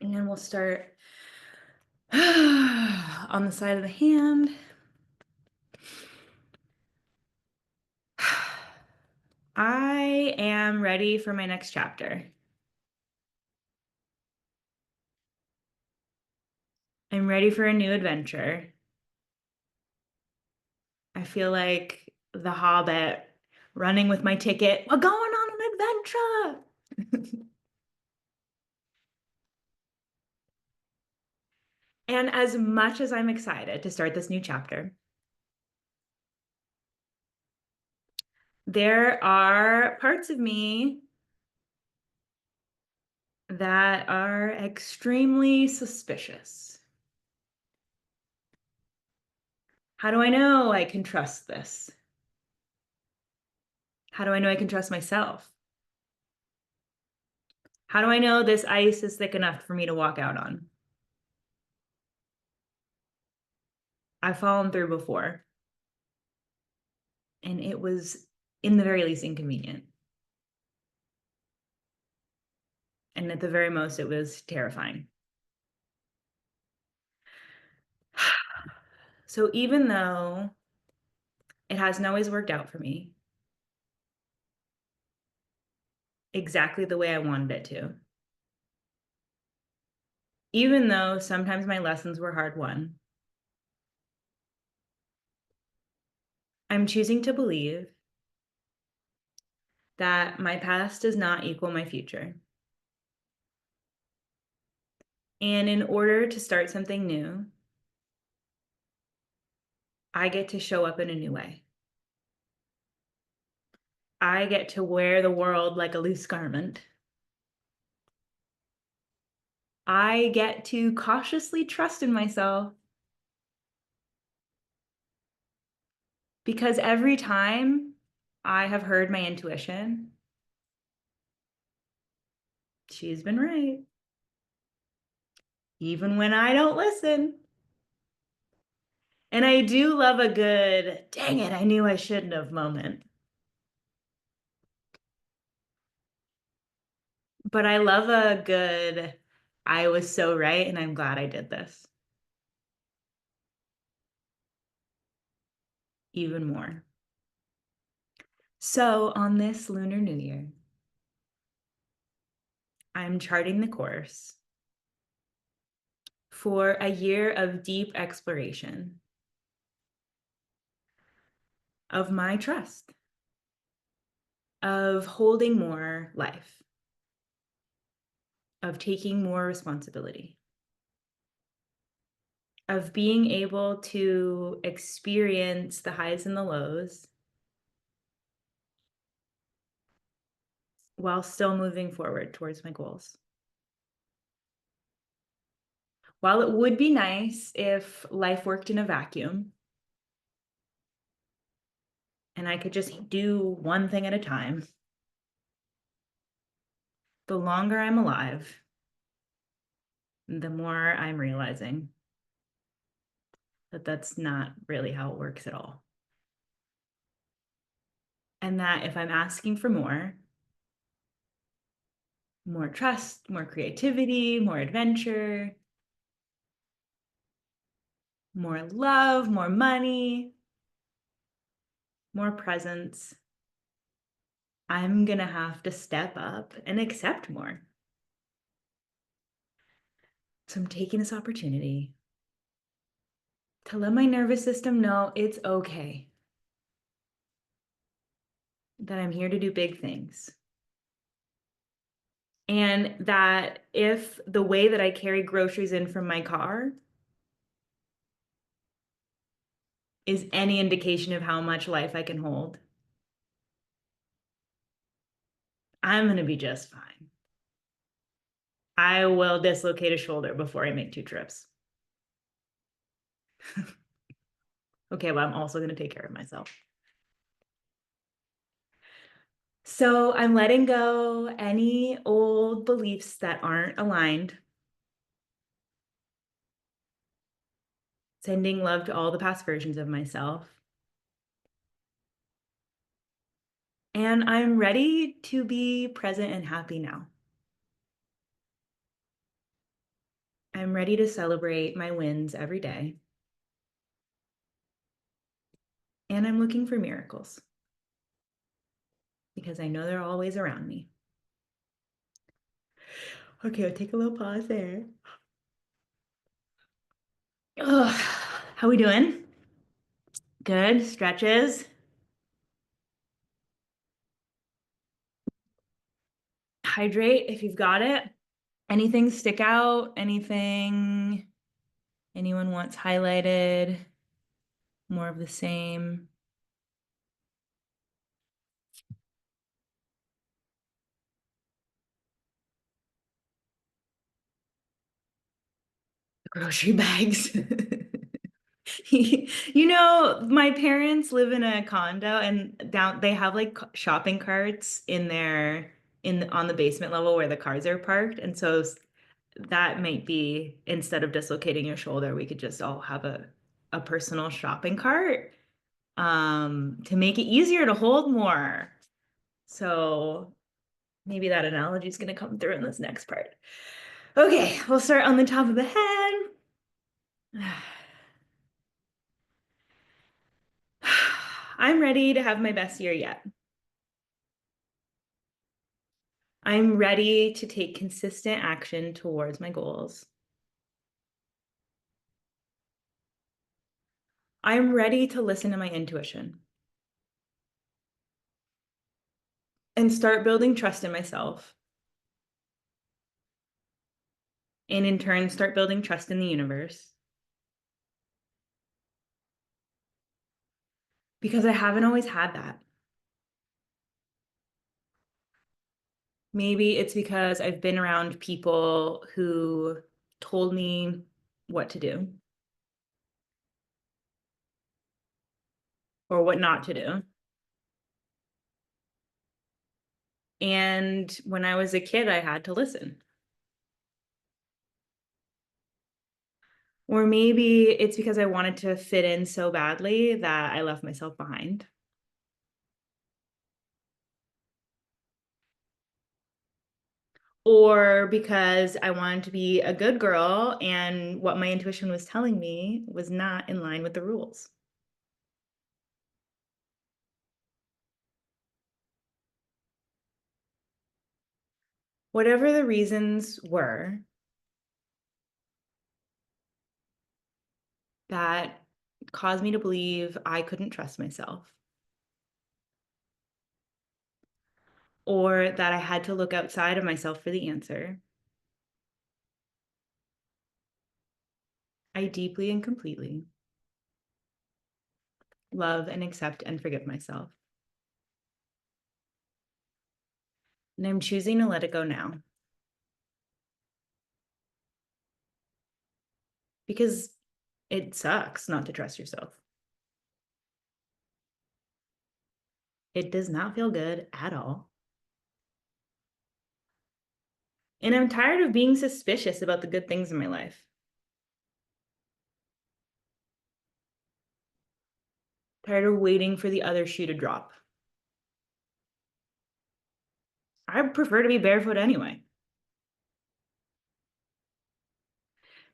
And then we'll start on the side of the hand. I am ready for my next chapter. I'm ready for a new adventure. I feel like the Hobbit running with my ticket. We're going on an adventure. And as much as I'm excited to start this new chapter, there are parts of me that are extremely suspicious. How do I know I can trust this? How do I know I can trust myself? How do I know this ice is thick enough for me to walk out on? I've fallen through before, and it was, in the very least, inconvenient. And at the very most, it was terrifying. So even though it hasn't always worked out for me exactly the way I wanted it to, even though sometimes my lessons were hard won, I'm choosing to believe that my past does not equal my future. And in order to start something new, I get to show up in a new way. I get to wear the world like a loose garment. I get to cautiously trust in myself because every time I have heard my intuition, she's been right. Even when I don't listen. And I do love a good, dang it, I knew I shouldn't have moment. But I love a good, I was so right and I'm glad I did this. Even more. So on this Lunar New Year, I'm charting the course for a year of deep exploration of my trust, of holding more life, of taking more responsibility, of being able to experience the highs and the lows while still moving forward towards my goals. While it would be nice if life worked in a vacuum and I could just do one thing at a time, the longer I'm alive, the more I'm realizing that that's not really how it works at all. And that if I'm asking for more trust, more creativity, more adventure, more love, more money, more presence, I'm going to have to step up and accept more. So I'm taking this opportunity to let my nervous system know it's okay, that I'm here to do big things. And that if the way that I carry groceries in from my car is any indication of how much life I can hold, I'm going to be just fine. I will dislocate a shoulder before I make 2 trips. Okay, well, I'm also going to take care of myself. So I'm letting go any old beliefs that aren't aligned, sending love to all the past versions of myself. And I'm ready to be present and happy now. I'm ready to celebrate my wins every day. And I'm looking for miracles because I know they're always around me. Okay, I'll take a little pause there. Ugh. How we doing? Good. Stretches. Hydrate if you've got it. Anything stick out? Anything anyone wants highlighted? More of the same. Grocery bags. You know, my parents live in a condo and down they have like shopping carts in their on the basement level where the cars are parked. And so that might be instead of dislocating your shoulder, we could just all have a personal shopping cart to make it easier to hold more. So maybe that analogy is going to come through in this next part. Okay, we'll start on the top of the head. I'm ready to have my best year yet. I'm ready to take consistent action towards my goals. I'm ready to listen to my intuition and start building trust in myself. And in turn, start building trust in the universe. Because I haven't always had that. Maybe it's because I've been around people who told me what to do or what not to do. And when I was a kid, I had to listen. Or maybe it's because I wanted to fit in so badly that I left myself behind. Or because I wanted to be a good girl and what my intuition was telling me was not in line with the rules. Whatever the reasons were that caused me to believe I couldn't trust myself, or that I had to look outside of myself for the answer, I deeply and completely love and accept and forgive myself. And I'm choosing to let it go now. Because it sucks not to trust yourself. It does not feel good at all. And I'm tired of being suspicious about the good things in my life. Tired of waiting for the other shoe to drop. I prefer to be barefoot anyway.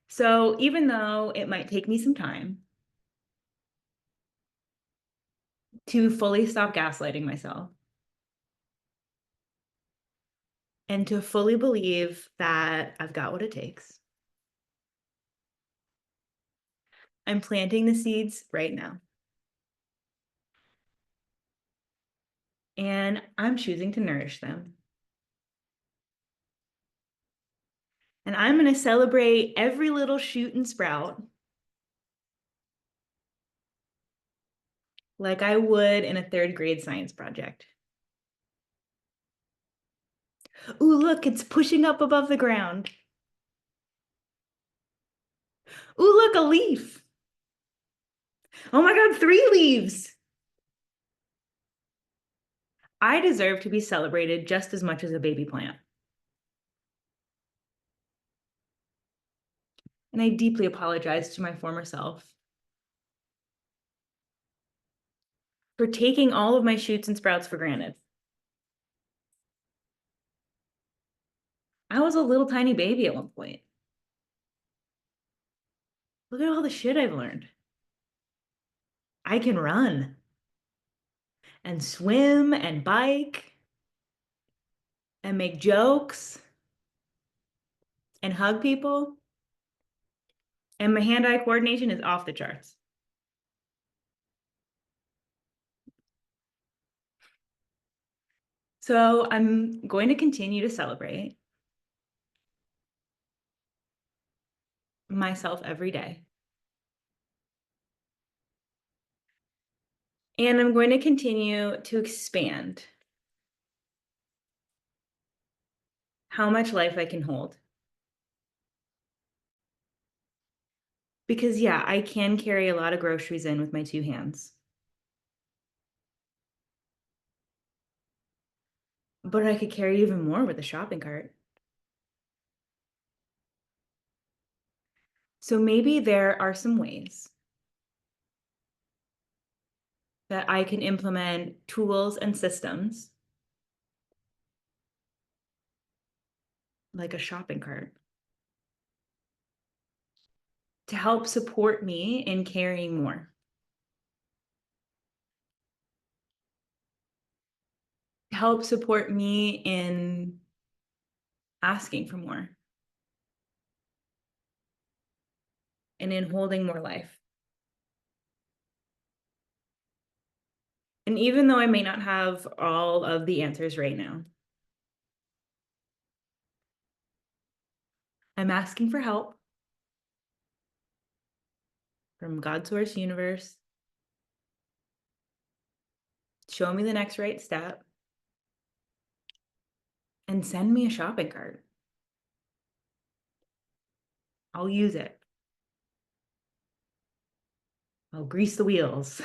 So even though it might take me some time to fully stop gaslighting myself and to fully believe that I've got what it takes, I'm planting the seeds right now. And I'm choosing to nourish them. And I'm going to celebrate every little shoot and sprout like I would in a third grade science project. Ooh, look, it's pushing up above the ground. Ooh, look, a leaf. Oh my God, 3 leaves. I deserve to be celebrated just as much as a baby plant. And I deeply apologize to my former self for taking all of my shoots and sprouts for granted. I was a little tiny baby at one point. Look at all the shit I've learned. I can run and swim and bike and make jokes and hug people. And my hand-eye coordination is off the charts. So I'm going to continue to celebrate myself every day. And I'm going to continue to expand how much life I can hold. Because, yeah, I can carry a lot of groceries in with my two hands. But I could carry even more with a shopping cart. So maybe there are some ways that I can implement tools and systems like a shopping cart to help support me in carrying more, to help support me in asking for more and in holding more life. And even though I may not have all of the answers right now, I'm asking for help from God source universe. Show me the next right step and send me a shopping cart. I'll use it. I'll grease the wheels.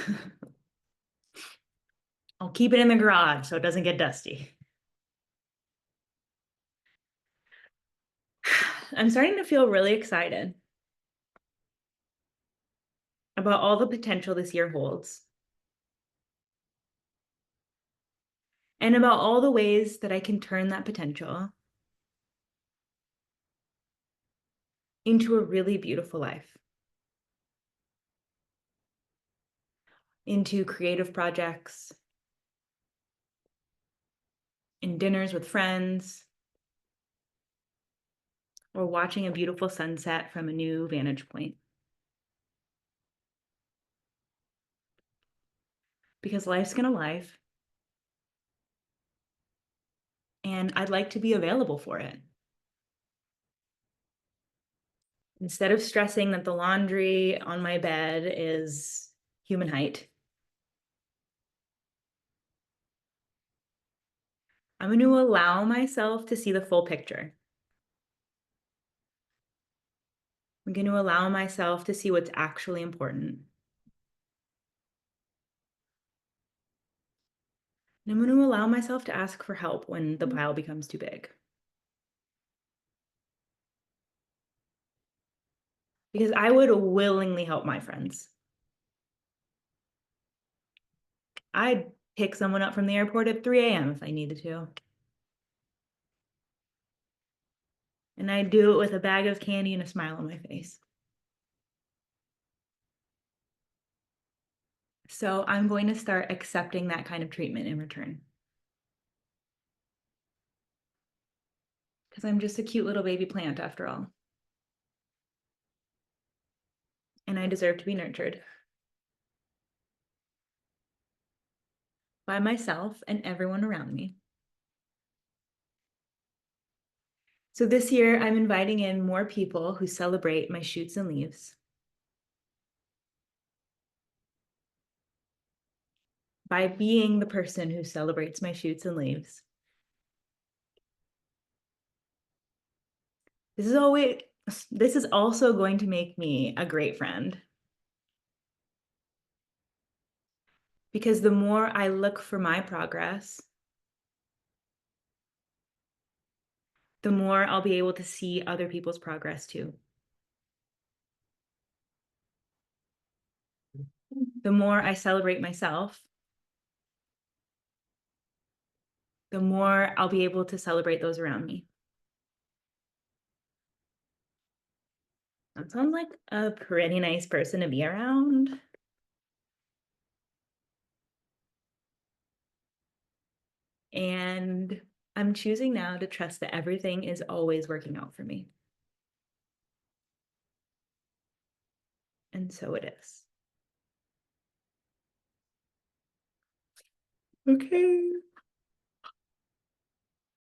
I'll keep it in the garage so it doesn't get dusty. I'm starting to feel really excited about all the potential this year holds and about all the ways that I can turn that potential into a really beautiful life, into creative projects, in dinners with friends, or watching a beautiful sunset from a new vantage point. Because life's gonna life, and I'd like to be available for it. Instead of stressing that the laundry on my bed is human height, I'm going to allow myself to see the full picture. I'm going to allow myself to see what's actually important. And I'm going to allow myself to ask for help when the pile becomes too big. Because I would willingly help my friends. I'd pick someone up from the airport at 3 a.m. if I needed to. And I'd do it with a bag of candy and a smile on my face. So I'm going to start accepting that kind of treatment in return. Because I'm just a cute little baby plant after all. And I deserve to be nurtured by myself and everyone around me. So this year, I'm inviting in more people who celebrate my shoots and leaves by being the person who celebrates my shoots and leaves. This is also going to make me a great friend. Because the more I look for my progress, the more I'll be able to see other people's progress too. The more I celebrate myself, the more I'll be able to celebrate those around me. That sounds like a pretty nice person to be around. And I'm choosing now to trust that everything is always working out for me. And so it is. Okay.